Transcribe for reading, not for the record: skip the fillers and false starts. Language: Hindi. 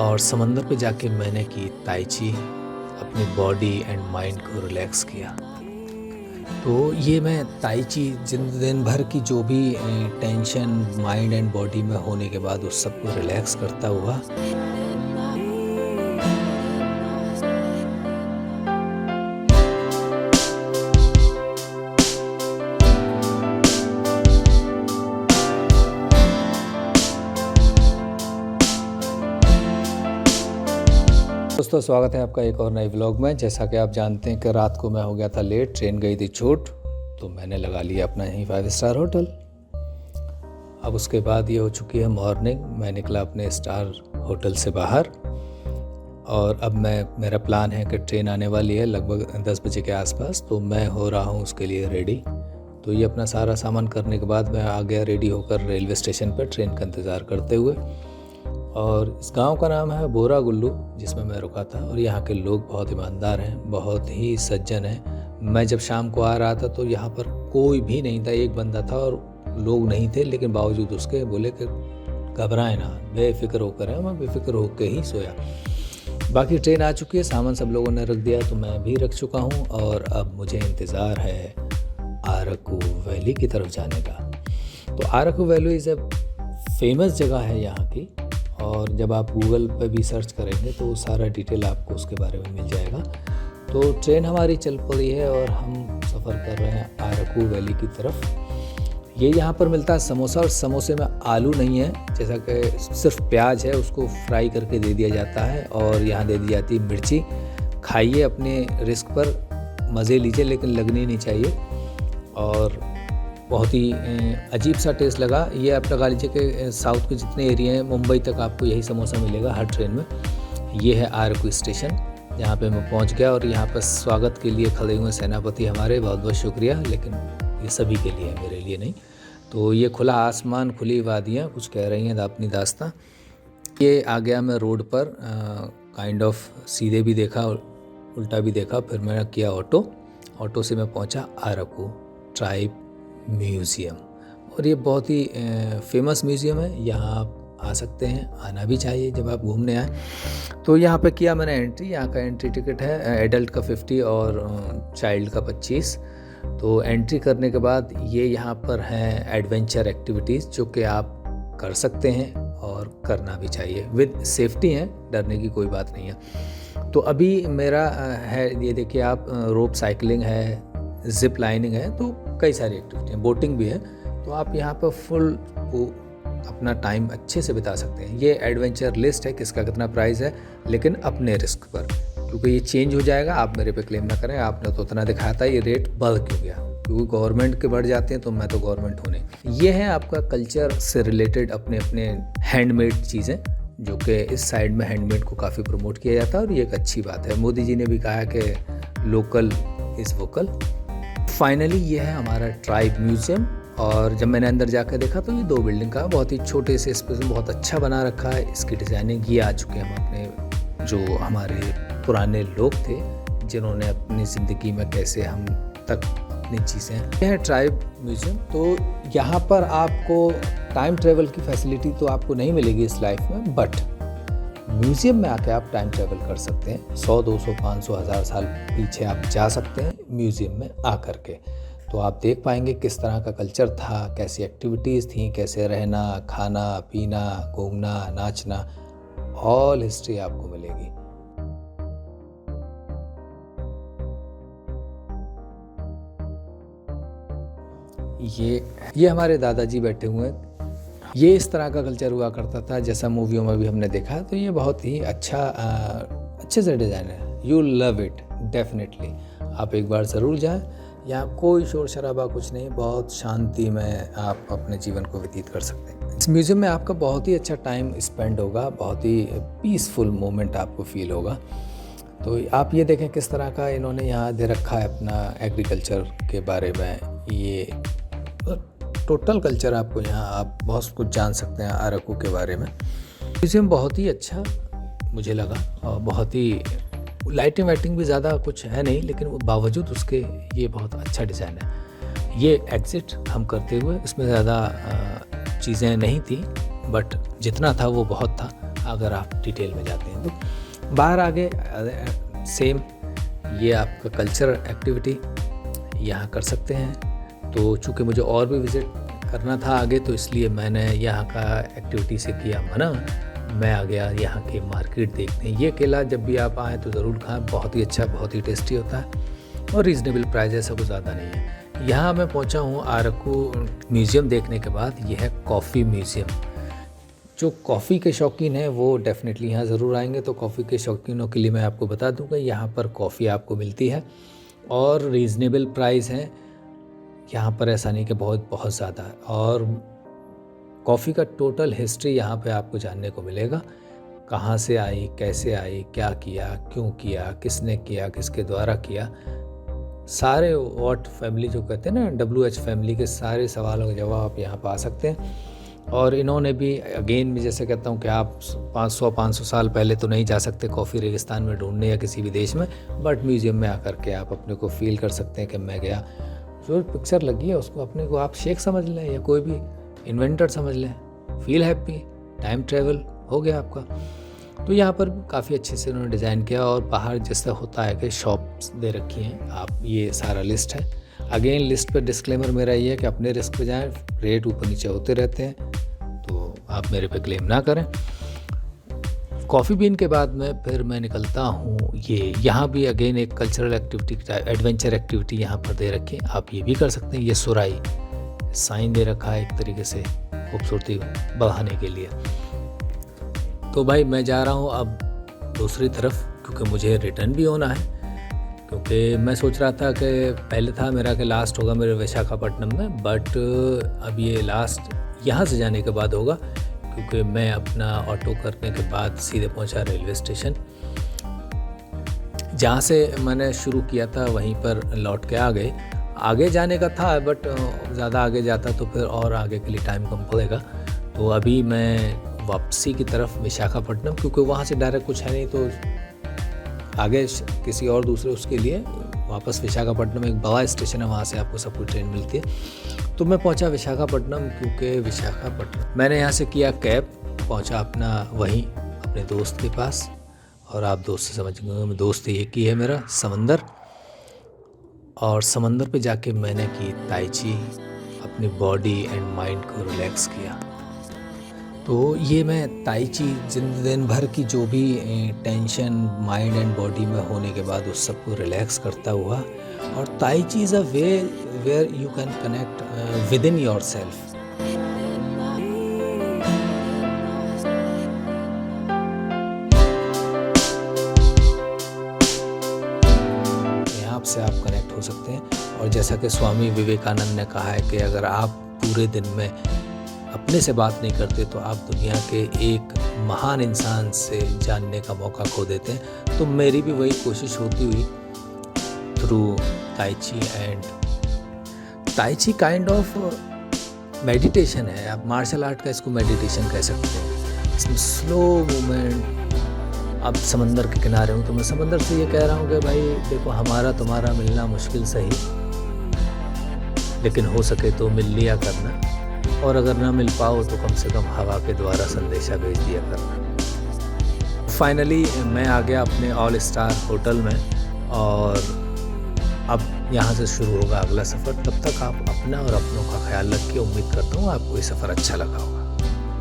और समंदर पे जाके मैंने की ताई ची, अपनी बॉडी एंड माइंड को रिलैक्स किया। तो ये मैं ताई ची दिन भर की जो भी टेंशन माइंड एंड बॉडी में होने के बाद उस सब को रिलैक्स करता हुआ दोस्तों, स्वागत है आपका एक और नए व्लॉग में। जैसा कि आप जानते हैं कि रात को मैं हो गया था लेट, ट्रेन गई थी छूट, तो मैंने लगा लिया अपना यहीं 5 स्टार होटल। अब उसके बाद ये हो चुकी है मॉर्निंग, मैं निकला अपने स्टार होटल से बाहर और अब मेरा प्लान है कि ट्रेन आने वाली है लगभग 10 बजे के आसपास, तो मैं हो रहा हूँ उसके लिए रेडी। तो ये अपना सारा सामान करने के बाद मैं आ गया रेडी होकर रेलवे स्टेशन पर ट्रेन का इंतज़ार करते हुए। और इस गांव का नाम है बोरा गुल्लू, जिसमें मैं रुका था। और यहाँ के लोग बहुत ईमानदार हैं, बहुत ही सज्जन हैं। मैं जब शाम को आ रहा था तो यहाँ पर कोई भी नहीं था, एक बंदा था और लोग नहीं थे, लेकिन बावजूद उसके बोले कि घबराएं ना, बेफिक्र होकर है। मैं बेफिक्र होकर ही सोया। बाकी ट्रेन आ चुकी है, सामान सब लोगों ने रख दिया, तो मैं भी रख चुका हूँ और अब मुझे इंतज़ार है अराकू वैली की तरफ जाने का। तो Araku valley is a famous जगह है यहाँ की, और जब आप गूगल पे भी सर्च करेंगे तो सारा डिटेल आपको उसके बारे में मिल जाएगा। तो ट्रेन हमारी चल पड़ी है और हम सफ़र कर रहे हैं अराकू वैली की तरफ। ये यहाँ पर मिलता है समोसा, और समोसे में आलू नहीं है, जैसा कि सिर्फ प्याज है, उसको फ्राई करके दे दिया जाता है और यहाँ दे दी जाती है मिर्ची। खाइए अपने रिस्क पर, मज़े लीजिए, लेकिन लगनी नहीं चाहिए। और बहुत ही अजीब सा टेस्ट लगा। ये आप लगा लीजिए कि साउथ के जितने एरिया हैं, मुंबई तक आपको यही समोसा मिलेगा हर ट्रेन में। ये है अराकू स्टेशन, जहाँ पे मैं पहुँच गया और यहाँ पर स्वागत के लिए खड़े हुए सेनापति हमारे, बहुत बहुत शुक्रिया। लेकिन ये सभी के लिए, मेरे लिए नहीं। तो ये खुला आसमान, खुली वादियाँ कुछ कह रही हैं अपनी दास्तां। ये आ गया मैं रोड पर, काइंड ऑफ सीधे भी देखा उल्टा भी देखा। फिर मैंने किया ऑटो से मैं पहुँचा अराकू ट्राइब म्यूज़ियम। और ये बहुत ही फेमस म्यूज़ियम है, यहाँ आप आ सकते हैं, आना भी चाहिए जब आप घूमने आए। तो यहाँ पे किया मैंने एंट्री। यहाँ का एंट्री टिकट है एडल्ट का 50 और चाइल्ड का 25। तो एंट्री करने के बाद ये यहाँ पर हैं एडवेंचर एक्टिविटीज़, जो कि आप कर सकते हैं और करना भी चाहिए। विद सेफ्टी है, डरने की कोई बात नहीं है। तो अभी मेरा है, ये देखिए आप, रोप साइकिलिंग है, जिप लाइनिंग है, तो कई सारी एक्टिविटी हैं, बोटिंग भी है। तो आप यहाँ पर फुल अपना टाइम अच्छे से बिता सकते हैं। ये एडवेंचर लिस्ट है, किसका कितना प्राइस है, लेकिन अपने रिस्क पर, क्योंकि ये चेंज हो जाएगा। आप मेरे पे क्लेम ना करें, आपने तो उतना दिखाया था, ये रेट बढ़ क्यों गया, क्योंकि गवर्नमेंट के बढ़ जाते हैं तो मैं तो गवर्नमेंट हूँ नहीं। ये है आपका कल्चर से रिलेटेड अपने अपने हैंडमेड चीज़ें, जो कि इस साइड में हैंडमेड को काफ़ी प्रमोट किया जाता है और ये एक अच्छी बात है। मोदी जी ने भी कहा कि लोकल इज़ वोकल। फाइनली ये है हमारा ट्राइब म्यूज़ियम। और जब मैंने अंदर जाकर देखा तो ये 2 बिल्डिंग का बहुत ही छोटे से स्पेस में बहुत अच्छा बना रखा है। इसकी डिज़ाइनिंग ये आ चुके हैं हम अपने, जो हमारे पुराने लोग थे, जिन्होंने अपनी ज़िंदगी में कैसे हम तक अपनी चीज़ें। यह है ट्राइब म्यूज़ियम। तो यहाँ पर आपको टाइम ट्रेवल की फैसिलिटी तो आपको नहीं मिलेगी इस लाइफ में, बट म्यूज़ियम में आके आप टाइम ट्रैवल कर सकते हैं। 100, 200, 500, 1000 साल पीछे आप जा सकते हैं म्यूज़ियम में आकर के। तो आप देख पाएंगे किस तरह का कल्चर था, कैसी एक्टिविटीज़ थी, कैसे रहना, खाना पीना, घूमना, नाचना, ऑल हिस्ट्री आपको मिलेगी। ये हमारे दादाजी बैठे हुए हैं। ये इस तरह का कल्चर हुआ करता था, जैसा मूवियों में भी हमने देखा। तो ये बहुत ही अच्छे से डिज़ाइन है। You love it definitely. आप एक बार ज़रूर जाएं। यहाँ कोई शोर शराबा कुछ नहीं, बहुत शांति में आप अपने जीवन को व्यतीत कर सकते हैं। इस म्यूज़ियम में आपका बहुत ही अच्छा टाइम स्पेंड होगा, बहुत ही पीसफुल मोमेंट आपको फील होगा। तो आप ये देखें किस तरह का इन्होंने यहाँ दे रखा है अपना एग्रीकल्चर के बारे में। ये टोटल कल्चर आपको यहाँ, आप बहुत कुछ जान सकते हैं अराकू के बारे में। म्यूज़ियम बहुत ही अच्छा मुझे लगा, और बहुत ही लाइटिंग वाइटिंग भी ज़्यादा कुछ है नहीं, लेकिन बावजूद उसके ये बहुत अच्छा डिज़ाइन है। ये एग्ज़िट हम करते हुए, इसमें ज़्यादा चीज़ें नहीं थी, बट जितना था वो बहुत था। अगर आप डिटेल में जाते हैं तो। बाहर आगे सेम ये आपका कल्चरल एक्टिविटी यहाँ कर सकते हैं। तो चूँकि मुझे और भी विज़िट करना था आगे, तो इसलिए मैंने यहाँ का एक्टिविटी से किया मना। मैं आ गया यहाँ की मार्केट देखने। ये केला जब भी आप आएँ तो ज़रूर खाएँ, बहुत ही अच्छा, बहुत ही टेस्टी होता है और रीज़नेबल प्राइस, ऐसा कुछ ज़्यादा नहीं है। यहाँ मैं पहुँचा हूँ अराकू म्यूज़ियम देखने के बाद। यह है कॉफ़ी म्यूज़ियम। जो कॉफ़ी के शौकीन हैं वो डेफ़िनेटली यहाँ ज़रूर आएंगे। तो कॉफ़ी के शौकीनों के लिए मैं आपको बता दूँगा, यहाँ पर कॉफ़ी आपको मिलती है और रीज़नेबल प्राइस हैं यहाँ पर। ऐसा नहीं कि बहुत ज़्यादा है। और कॉफ़ी का टोटल हिस्ट्री यहाँ पे आपको जानने को मिलेगा, कहाँ से आई, कैसे आई, क्या किया, क्यों किया, किसने किया, किसके द्वारा किया। सारे वॉट फैमिली जो कहते हैं ना, WH फैमिली के सारे सवालों के जवाब आप यहाँ पा सकते हैं। और इन्होंने भी अगेन मैं जैसे कहता हूँ कि आप 500 साल पहले तो नहीं जा सकते कॉफ़ी रेगिस्तान में ढूंढने या किसी भी देश में, बट म्यूज़ियम में आकर के आप अपने को फील कर सकते हैं कि मैं गया। जो पिक्चर लगी है उसको अपने को आप शेख समझ लें या कोई भी इन्वेंटर समझ लें, फील हैप्पी, टाइम ट्रेवल हो गया आपका। तो यहाँ पर काफ़ी अच्छे से उन्होंने डिज़ाइन किया और बाहर जैसा होता है कि शॉप्स दे रखी हैं आप, ये सारा लिस्ट है। अगेन लिस्ट पे डिस्क्लेमर मेरा ये है कि अपने रिस्क पे जाएं, रेट ऊपर नीचे होते रहते हैं, तो आप मेरे पे क्लेम ना करें। कॉफ़ी बीन के बाद में फिर मैं निकलता हूँ, ये यहाँ भी अगेन एक कल्चरल एक्टिविटी, एडवेंचर एक्टिविटी यहाँ पर दे रखी है, आप ये भी कर सकते हैं। ये सुराई साइन दे रखा है एक तरीके से खूबसूरती बढ़ाने के लिए। तो भाई मैं जा रहा हूँ अब दूसरी तरफ, क्योंकि मुझे रिटर्न भी होना है। क्योंकि मैं सोच रहा था कि पहले था मेरा कि लास्ट होगा मेरे विशाखापट्टनम में, बट अब ये लास्ट यहाँ से जाने के बाद होगा, क्योंकि मैं अपना ऑटो करने के बाद सीधे पहुँचा रेलवे स्टेशन। जहाँ से मैंने शुरू किया था वहीं पर लौट के आ गए। आगे जाने का था बट ज़्यादा आगे जाता तो फिर और आगे के लिए टाइम कम पड़ेगा। तो अभी मैं वापसी की तरफ विशाखापट्टनम, क्योंकि वहाँ से डायरेक्ट कुछ है नहीं, तो आगे किसी और दूसरे उसके लिए वापस विशाखापट्टनम एक बड़ा स्टेशन है, वहाँ से आपको सब कुछ ट्रेन मिलती है। तो मैं पहुँचा विशाखापट्टनम, क्योंकि विशाखापट्टनम मैंने यहाँ से किया कैब, पहुँचा अपना वहीं अपने दोस्त के पास। और आप दोस्त से समझ गए, दोस्त एक ही है मेरा, समंदर। और समंदर पे जाके मैंने की ताई ची, अपनी बॉडी एंड माइंड को रिलैक्स किया। तो ये मैं ताई ची दिन भर की जो भी टेंशन माइंड एंड बॉडी में होने के बाद उस सबको रिलैक्स करता हुआ। और tai chi is a way where you can connect with in yourself. से आप कनेक्ट हो सकते हैं। और जैसा कि स्वामी विवेकानंद ने कहा है कि अगर आप पूरे दिन में अपने से बात नहीं करते तो आप दुनिया के एक महान इंसान से जानने का मौका खो देते हैं। तो मेरी भी वही कोशिश होती हुई थ्रू ताई ची। एंड ताई ची काइंड ऑफ मेडिटेशन है, आप मार्शल आर्ट का इसको मेडिटेशन कह सकते हैं। इसमें स्लो मूवमेंट। अब समंदर के किनारे हूँ तो मैं समंदर से ये कह रहा हूँ कि भाई देखो, हमारा तुम्हारा मिलना मुश्किल सही, लेकिन हो सके तो मिल लिया करना, और अगर ना मिल पाओ तो कम से कम हवा के द्वारा संदेशा भेज दिया करना। फाइनली मैं आ गया अपने ऑल स्टार होटल में, और अब यहाँ से शुरू होगा अगला सफ़र। तब तक आप अपना और अपनों का ख्याल रखिए। उम्मीद करता हूँ आपको ये सफ़र अच्छा लगा होगा।